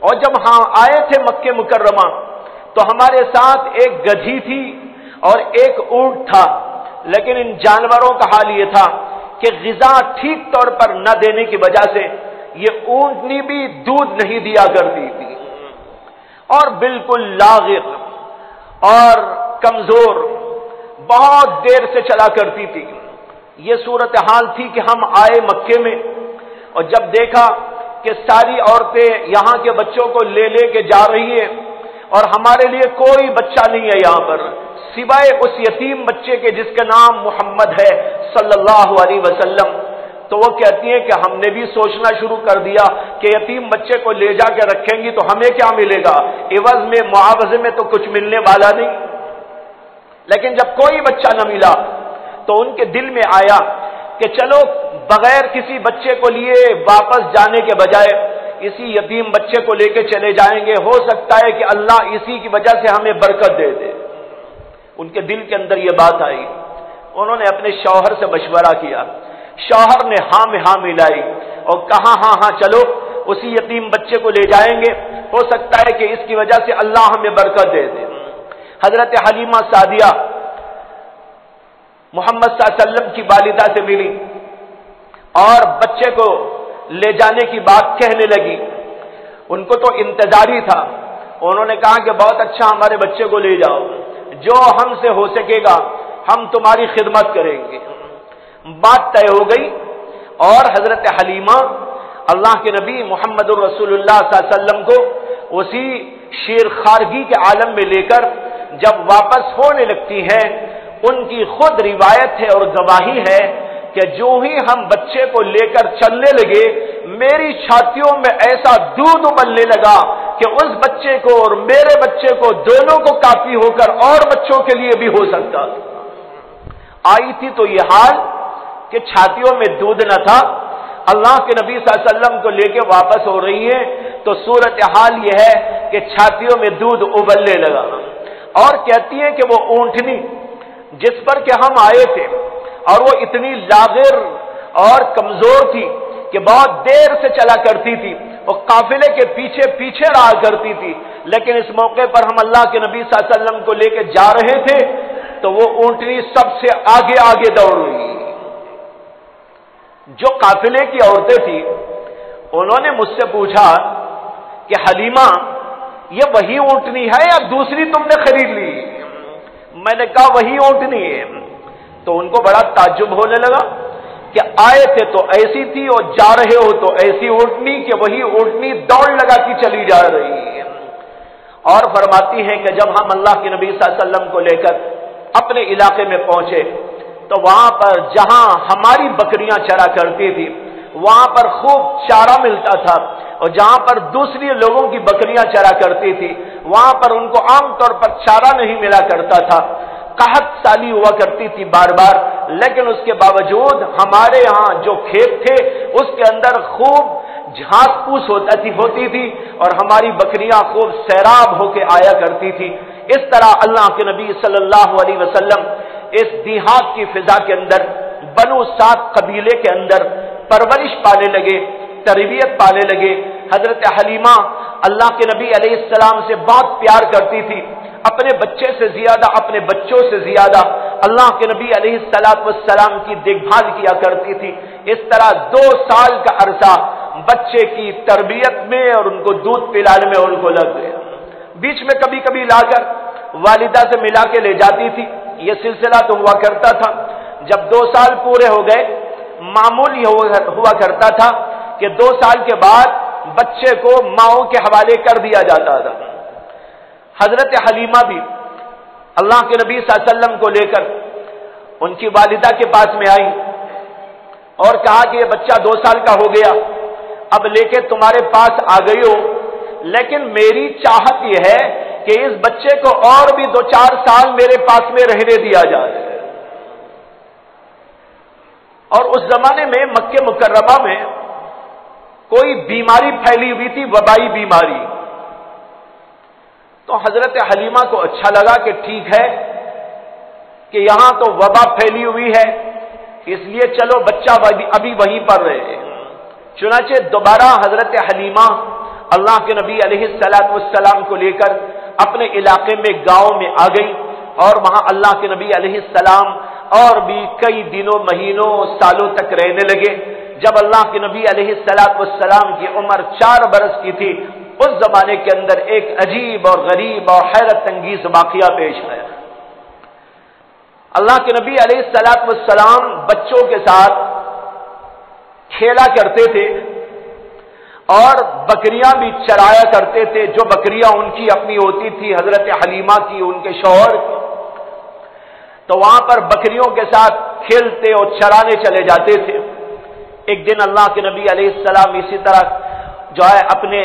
اور جب ہم آئے تھے مکہ مکرمہ تو ہمارے ساتھ ایک گدھی تھی اور ایک اونٹ تھا، لیکن ان جانوروں کا حال یہ تھا کہ غذا ٹھیک طور پر نہ دینے کی وجہ سے یہ اونٹنی بھی دودھ نہیں دیا کرتی تھی اور بالکل لاغر اور کمزور بہت دیر سے چلا کرتی تھی۔ یہ صورتحال تھی کہ ہم آئے مکے میں اور جب دیکھا کہ ساری عورتیں یہاں کے بچوں کو لے لے کے جا رہی ہیں اور ہمارے لیے کوئی بچہ نہیں ہے یہاں پر سوائے اس یتیم بچے کے جس کا نام محمد ہے صلی اللہ علیہ وسلم، تو وہ کہتی ہیں کہ ہم نے بھی سوچنا شروع کر دیا کہ یتیم بچے کو لے جا کے رکھیں گی تو ہمیں کیا ملے گا، عوض میں معاوضے میں تو کچھ ملنے والا نہیں۔ لیکن جب کوئی بچہ نہ ملا تو ان کے دل میں آیا کہ چلو بغیر کسی بچے کو لیے واپس جانے کے بجائے اسی یتیم بچے کو لے کے چلے جائیں گے، ہو سکتا ہے کہ اللہ اسی کی وجہ سے ہمیں برکت دے دے۔ ان کے دل کے اندر یہ بات آئی، انہوں نے اپنے شوہر سے مشورہ کیا، شوہر نے ہاں میں ہاں ملائی اور کہا ہاں ہاں چلو اسی یتیم بچے کو لے جائیں گے، ہو سکتا ہے کہ اس کی وجہ سے اللہ ہمیں برکت دے دے۔ حضرت حلیمہ سعدیہ محمد صلی اللہ علیہ وسلم کی والدہ سے ملی اور بچے کو لے جانے کی بات کہنے لگی۔ ان کو تو انتظاری تھا، انہوں نے کہا کہ بہت اچھا ہمارے بچے کو لے جاؤ، جو ہم سے ہو سکے گا ہم تمہاری خدمت کریں گے۔ بات طے ہو گئی اور حضرت حلیمہ اللہ کے نبی محمد الرسول اللہ صلی اللہ علیہ وسلم کو اسی شیر خارگی کے عالم میں لے کر جب واپس ہونے لگتی ہیں، ان کی خود روایت ہے اور گواہی ہے کہ جو ہی ہم بچے کو لے کر چلنے لگے میری چھاتیوں میں ایسا دودھ ابلنے لگا کہ اس بچے کو اور میرے بچے کو دونوں کو کافی ہو کر اور بچوں کے لیے بھی ہو سکتا تھا۔ آئی تھی تو یہ حال کہ چھاتیوں میں دودھ نہ تھا، اللہ کے نبی صلی اللہ علیہ وسلم کو لے کے واپس ہو رہی ہے تو صورتحال یہ ہے کہ چھاتیوں میں دودھ ابلنے لگا اور کہتی ہیں کہ وہ اونٹنی جس پر کہ ہم آئے تھے اور وہ اتنی لاغر اور کمزور تھی کہ بہت دیر سے چلا کرتی تھی، وہ قافلے کے پیچھے پیچھے رہا کرتی تھی، لیکن اس موقع پر ہم اللہ کے نبی صلی اللہ علیہ وسلم کو لے کے جا رہے تھے تو وہ اونٹنی سب سے آگے آگے دوڑ رہی۔ جو قافلے کی عورتیں تھیں انہوں نے مجھ سے پوچھا کہ حلیمہ یہ وہی اونٹنی ہے یا دوسری تم نے خرید لی؟ میں نے کہا وہی اونٹنی ہے۔ تو ان کو بڑا تعجب ہونے لگا کہ آئے تھے تو ایسی تھی اور جا رہے ہو تو ایسی اونٹنی کہ وہی اونٹنی دوڑ لگا کی چلی جا رہی ہے۔ اور فرماتی ہیں کہ جب ہم اللہ کے نبی صلی اللہ علیہ وسلم کو لے کر اپنے علاقے میں پہنچے تو وہاں پر جہاں ہماری بکریاں چرا کرتی تھی وہاں پر خوب چارہ ملتا تھا اور جہاں پر دوسری لوگوں کی بکریاں چرا کرتی تھی وہاں پر ان کو عام طور پر چارہ نہیں ملا کرتا تھا، قحط سالی ہوا کرتی تھی بار بار، لیکن اس کے باوجود ہمارے یہاں جو کھیت تھے اس کے اندر خوب گھاس پوس ہوتی تھی اور ہماری بکریاں خوب سیراب ہو کے آیا کرتی تھی۔ اس طرح اللہ کے نبی صلی اللہ علیہ وسلم اس دیہات کی فضا کے اندر بنو سعد قبیلے کے اندر پرورش پانے لگے، تربیت پانے لگے۔ حضرت حلیمہ اللہ کے نبی علیہ السلام سے بہت پیار کرتی تھی، اپنے بچے سے زیادہ، اپنے بچوں سے زیادہ اللہ کے نبی علیہ السلام کی دیکھ بھال کیا کرتی تھی۔ اس طرح 2 سال کا عرصہ بچے کی تربیت میں اور ان کو دودھ پلانے میں ان کو لگ گیا۔ بیچ میں کبھی کبھی لا کر والدہ سے ملا کے لے جاتی تھی، یہ سلسلہ تو ہوا کرتا تھا۔ جب 2 سال پورے ہو گئے معمول یہ ہوا کرتا تھا کہ 2 سال کے بعد بچے کو ماؤں کے حوالے کر دیا جاتا تھا۔ حضرت حلیمہ بھی اللہ کے نبی صلی اللہ علیہ وسلم کو لے کر ان کی والدہ کے پاس میں آئی اور کہا کہ یہ بچہ 2 سال کا ہو گیا، اب لے کے تمہارے پاس آ گئی ہو، لیکن میری چاہت یہ ہے کہ اس بچے کو اور بھی 2-4 سال میرے پاس میں رہنے دیا جائے۔ اور اس زمانے میں مکہ مکرمہ میں کوئی بیماری پھیلی ہوئی تھی، وبائی بیماری، تو حضرت حلیمہ کو اچھا لگا کہ ٹھیک ہے کہ یہاں تو وبا پھیلی ہوئی ہے، اس لیے چلو بچہ ابھی وہیں پر رہے۔ چنانچہ دوبارہ حضرت حلیمہ اللہ کے نبی علیہ السلام کو لے کر اپنے علاقے میں گاؤں میں آ گئی، اور وہاں اللہ کے نبی علیہ السلام اور بھی کئی دنوں، مہینوں، سالوں تک رہنے لگے۔ جب اللہ کے نبی علیہ السلام کی عمر 4 برس کی تھی، اس زمانے کے اندر ایک عجیب اور غریب اور حیرت انگیز واقعہ پیش آیا۔ اللہ کے نبی علیہ السلام بچوں کے ساتھ کھیلا کرتے تھے اور بکریاں بھی چرایا کرتے تھے، جو بکریاں ان کی اپنی ہوتی تھی، حضرت حلیمہ کی، ان کے شوہر کی۔ تو وہاں پر بکریوں کے ساتھ کھیلتے اور چرانے چلے جاتے تھے۔ ایک دن اللہ کے نبی علیہ السلام اسی طرح جو ہے اپنے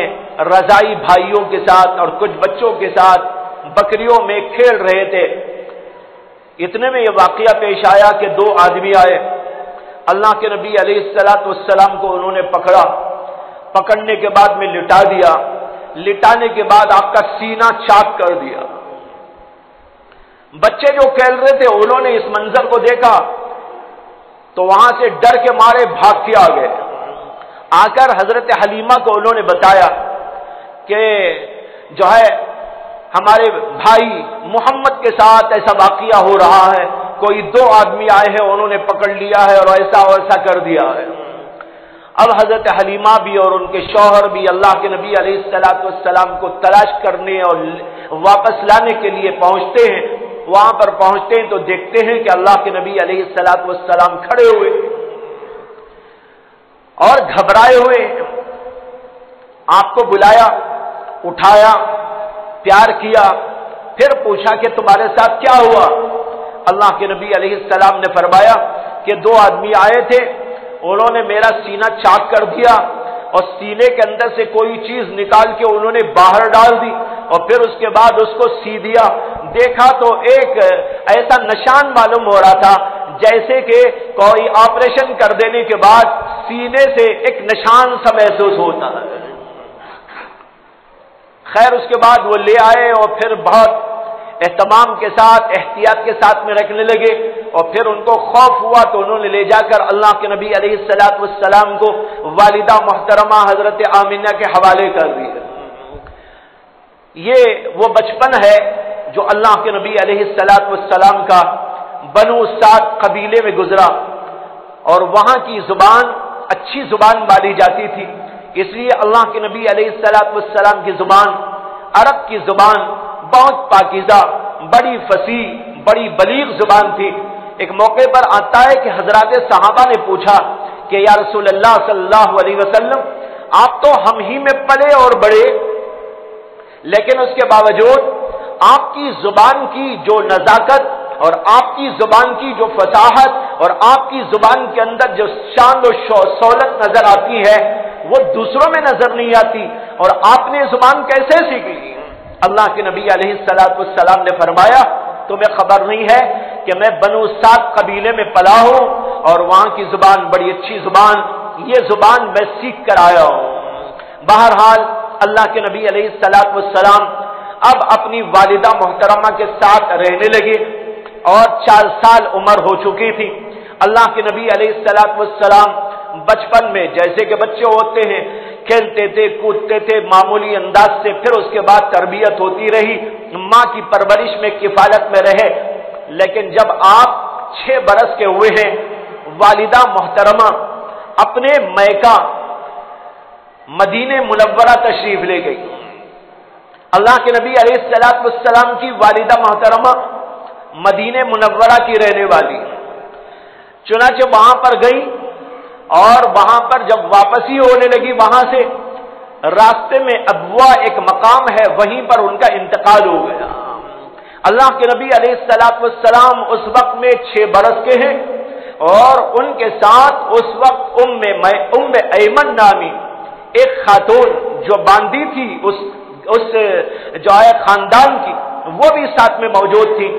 رضائی بھائیوں کے ساتھ اور کچھ بچوں کے ساتھ بکریوں میں کھیل رہے تھے۔ اتنے میں یہ واقعہ پیش آیا کہ 2 آدمی آئے، اللہ کے نبی علیہ السلام کو انہوں نے پکڑنے کے بعد میں لٹا دیا، لٹانے کے بعد آپ کا سینہ چاک کر دیا۔ بچے جو کھیل رہے تھے انہوں نے اس منظر کو دیکھا تو وہاں سے ڈر کے مارے بھاگ کے آ گئے۔ آ کر حضرت حلیمہ کو انہوں نے بتایا کہ جو ہے ہمارے بھائی محمد کے ساتھ ایسا واقعہ ہو رہا ہے، کوئی 2 آدمی آئے ہیں، انہوں نے پکڑ لیا ہے اور ایسا کر دیا ہے۔ اب حضرت حلیمہ بھی اور ان کے شوہر بھی اللہ کے نبی علیہ السلام کو تلاش کرنے اور واپس لانے کے لیے پہنچتے ہیں۔ وہاں پر پہنچتے ہیں تو دیکھتے ہیں کہ اللہ کے نبی علیہ السلام کھڑے ہوئے اور گھبرائے ہوئے۔ آپ کو بلایا، اٹھایا، پیار کیا، پھر پوچھا کہ تمہارے ساتھ کیا ہوا؟ اللہ کے نبی علیہ السلام نے فرمایا کہ 2 آدمی آئے تھے، انہوں نے میرا سینہ چاک کر دیا اور سینے کے اندر سے کوئی چیز نکال کے انہوں نے باہر ڈال دی اور پھر اس کے بعد اس کو سی دیا۔ دیکھا تو ایک ایسا نشان معلوم ہو رہا تھا جیسے کہ کوئی آپریشن کر دینے کے بعد سینے سے ایک نشان سا محسوس ہوتا ہے۔ خیر اس کے بعد وہ لے آئے اور پھر بہت اہتمام کے ساتھ، احتیاط کے ساتھ میں رکھنے لگے، اور پھر ان کو خوف ہوا تو انہوں نے لے جا کر اللہ کے نبی علیہ السلام کو والدہ محترمہ حضرت آمینہ کے حوالے کر دیا۔ یہ وہ بچپن ہے جو اللہ کے نبی علیہ السلام کا بنو سعد قبیلے میں گزرا، اور وہاں کی زبان اچھی زبان مانی جاتی تھی، اس لیے اللہ کے نبی علیہ السلام کی زبان، عرب کی زبان بہت پاکیزہ، بڑی فصیح، بڑی بلیغ زبان تھی۔ ایک موقع پر آتا ہے کہ حضرات صحابہ نے پوچھا کہ یا رسول اللہ صلی اللہ علیہ وسلم، آپ تو ہم ہی میں پلے اور بڑے، لیکن اس کے باوجود آپ کی زبان کی جو نزاکت اور آپ کی زبان کی جو فصاحت اور آپ کی زبان کے اندر جو شان و سہولت نظر آتی ہے وہ دوسروں میں نظر نہیں آتی، اور آپ نے زبان کیسے سیکھی؟ اللہ کے نبی علیہ السلام نے فرمایا تمہیں خبر نہیں ہے کہ میں بنو سعد قبیلے میں پلا ہوں اور وہاں کی زبان بڑی اچھی زبان، یہ زبان میں سیکھ کر آیا ہوں۔ بہرحال اللہ کے نبی علیہ السلام اب اپنی والدہ محترمہ کے ساتھ رہنے لگے اور 4 سال عمر ہو چکی تھی۔ اللہ کے نبی علیہ السلام بچپن میں جیسے کہ بچے ہوتے ہیں کھیلتے تھے، کودتے تھے معمولی انداز سے، پھر اس کے بعد تربیت ہوتی رہی، ماں کی پرورش میں کفالت میں رہے، لیکن جب آپ 6 برس کے ہوئے ہیں والدہ محترمہ اپنے میکہ مدینہ منورہ تشریف لے گئی۔ اللہ کے نبی علیہ السلام کی والدہ محترمہ مدینہ منورہ کی رہنے والی، چنانچہ وہاں پر گئی، اور وہاں پر جب واپسی ہونے لگی وہاں سے راستے میں ابوا ایک مقام ہے، وہیں پر ان کا انتقال ہو گیا۔ اللہ کے نبی علیہ السلام اس وقت میں 6 برس کے ہیں، اور ان کے ساتھ اس وقت ام ایمن نامی ایک خاتون جو باندھی تھی اس جو ہے خاندان کی، وہ بھی ساتھ میں موجود تھی۔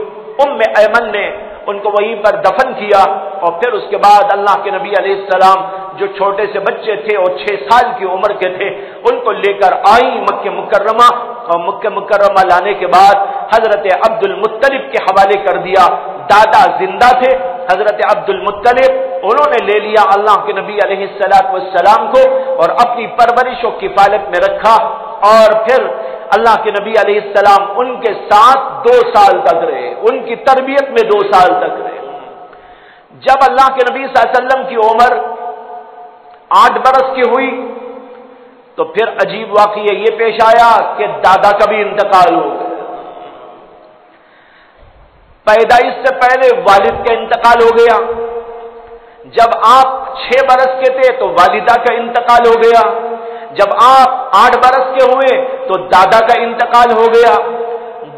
ام ایمن نے ان کو وہیں پر دفن کیا، اور پھر اس کے بعد اللہ کے نبی علیہ السلام جو چھوٹے سے بچے تھے اور 6 سال کی عمر کے تھے ان کو لے کر آئی مکہ مکرمہ، اور مکہ مکرمہ لانے کے بعد حضرت عبد المطلب کے حوالے کر دیا۔ دادا زندہ تھے حضرت عبد المطلب، انہوں نے لے لیا اللہ کے نبی علیہ السلام کو اور اپنی پرورش و کفالت میں رکھا، اور پھر اللہ کے نبی علیہ السلام ان کے ساتھ 2 سال تک رہے، ان کی تربیت میں 2 سال تک رہے۔ جب اللہ کے نبی صلی اللہ علیہ وسلم کی عمر 8 برس کی ہوئی تو پھر عجیب واقعہ یہ پیش آیا کہ دادا کا بھی انتقال ہو گیا۔ پیدائش سے پہلے والد کا انتقال ہو گیا، جب آپ 6 برس کے تھے تو والدہ کا انتقال ہو گیا، جب آپ 8 برس کے ہوئے تو دادا کا انتقال ہو گیا۔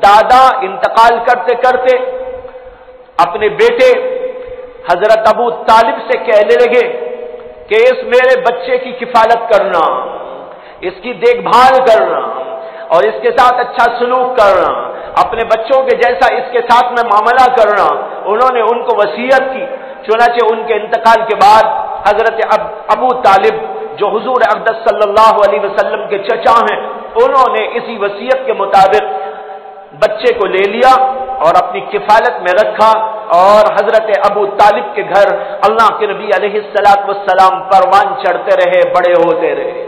دادا انتقال کرتے کرتے اپنے بیٹے حضرت ابو طالب سے کہنے لگے کہ اس میرے بچے کی کفالت کرنا، اس کی دیکھ بھال کرنا اور اس کے ساتھ اچھا سلوک کرنا، اپنے بچوں کے جیسا اس کے ساتھ میں معاملہ کرنا۔ انہوں نے ان کو وصیت کی۔ چنانچہ ان کے انتقال کے بعد حضرت ابو طالب جو حضور اقدس صلی اللہ علیہ وسلم کے چچا ہیں، انہوں نے اسی وصیت کے مطابق بچے کو لے لیا اور اپنی کفالت میں رکھا، اور حضرت ابو طالب کے گھر اللہ کے نبی علیہ السلام پروان چڑھتے رہے، بڑے ہوتے رہے۔